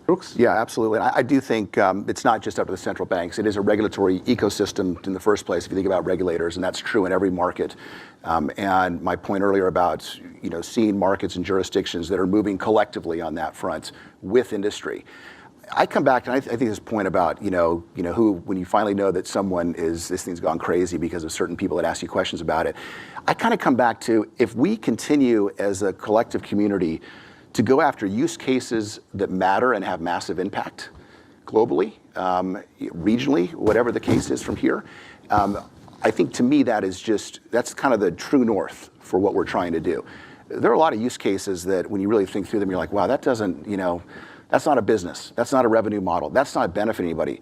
Brooks? Yeah, absolutely. And I do think it's not just up to the central banks. It is a regulatory ecosystem in the first place, if you think about regulators, and that's true in every market. And my point earlier about seeing markets and jurisdictions that are moving collectively on that front with industry. I come back, and I think this point about when you finally know that this thing's gone crazy because of certain people that ask you questions about it. I kind of come back to, if we continue as a collective community to go after use cases that matter and have massive impact globally, regionally, whatever the case is from here, I think to me that's kind of the true north for what we're trying to do. There are a lot of use cases that when you really think through them, you're like, wow, that doesn't, that's not a business. That's not a revenue model. That's not benefiting anybody.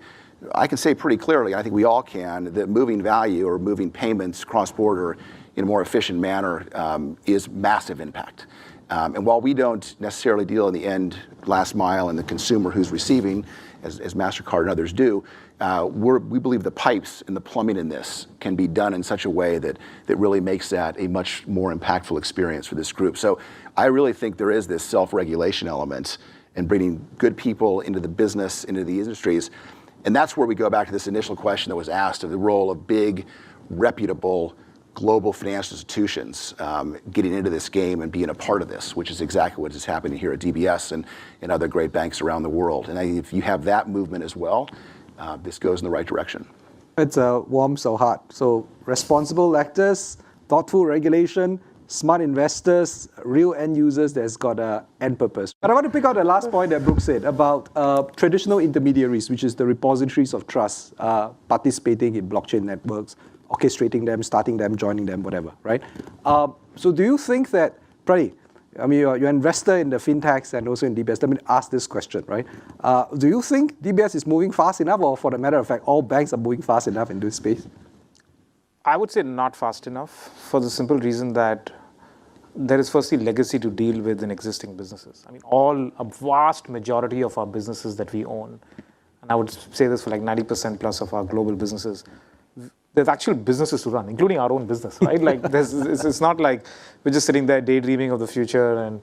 I can say pretty clearly, I think we all can, that moving value or moving payments cross-border in a more efficient manner is massive impact. And while we don't necessarily deal in the end last mile and the consumer who's receiving, as MasterCard and others do, we believe the pipes and the plumbing in this can be done in such a way that really makes that a much more impactful experience for this group. So I really think there is this self-regulation element and bringing good people into the business, into the industries. And that's where we go back to this initial question that was asked of the role of big, reputable, global financial institutions getting into this game and being a part of this, which is exactly what is happening here at DBS and other great banks around the world. And I think if you have that movement as well, this goes in the right direction. It's warm so hot. So responsible actors, thoughtful regulation, smart investors, real end users that's got an end purpose. But I want to pick out the last point that Brooke said about traditional intermediaries, which is the repositories of trust, participating in blockchain networks, orchestrating them, starting them, joining them, whatever, right? So do you think that, Praddy, I mean, you're an investor in the fintechs and also in DBS. Let me ask this question, right? Do you think DBS is moving fast enough, or for the matter of fact, all banks are moving fast enough in this space? I would say not fast enough, for the simple reason that there is firstly legacy to deal with in existing businesses. I mean, a vast majority of our businesses that we own, and I would say this for like 90% plus of our global businesses, there's actual businesses to run, including our own business, right? Like, it's not like we're just sitting there daydreaming of the future and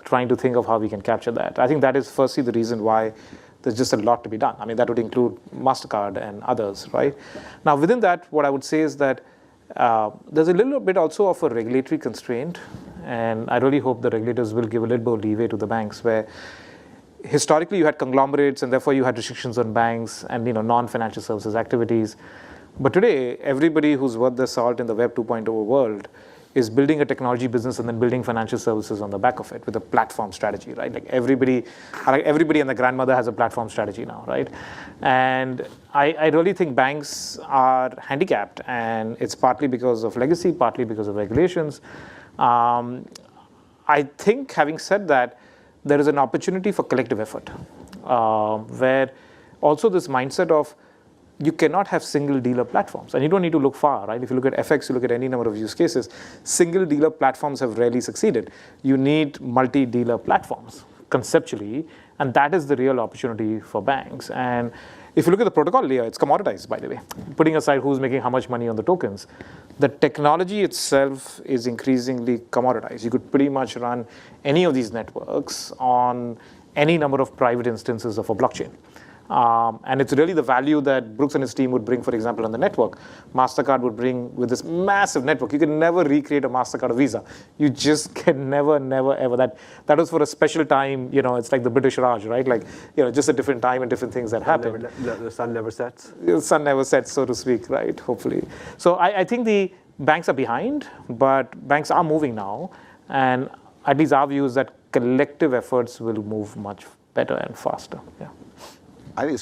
trying to think of how we can capture that. I think that is firstly the reason why there's just a lot to be done. I mean, that would include MasterCard and others, right? Now, within that, what I would say is that there's a little bit also of a regulatory constraint, and I really hope the regulators will give a little more leeway to the banks, where historically you had conglomerates and therefore you had restrictions on banks and non-financial services activities. But today, everybody who's worth their salt in the Web 2.0 world is building a technology business and then building financial services on the back of it with a platform strategy, right? Like everybody and their grandmother has a platform strategy now, right? And I really think banks are handicapped, and it's partly because of legacy, partly because of regulations. I think, having said that, there is an opportunity for collective effort, where also this mindset of you cannot have single dealer platforms, and you don't need to look far, right? If you look at FX, you look at any number of use cases, single dealer platforms have rarely succeeded. You need multi-dealer platforms conceptually, and that is the real opportunity for banks. And if you look at the protocol layer, it's commoditized, by the way, putting aside who's making how much money on the tokens. The technology itself is increasingly commoditized. You could pretty much run any of these networks on any number of private instances of a blockchain. And it's really the value that Brooks and his team would bring, for example, on the network. MasterCard would bring with this massive network. You can never recreate a MasterCard or Visa. You just can never, ever. That was for a special time. It's like the British Raj, right? Like, just a different time and different things that happen. The sun never sets. The sun never sets, so to speak, right? Hopefully. So I think the banks are behind, but banks are moving now. And at least our view is that collective efforts will move much better and faster. Yeah. I think it's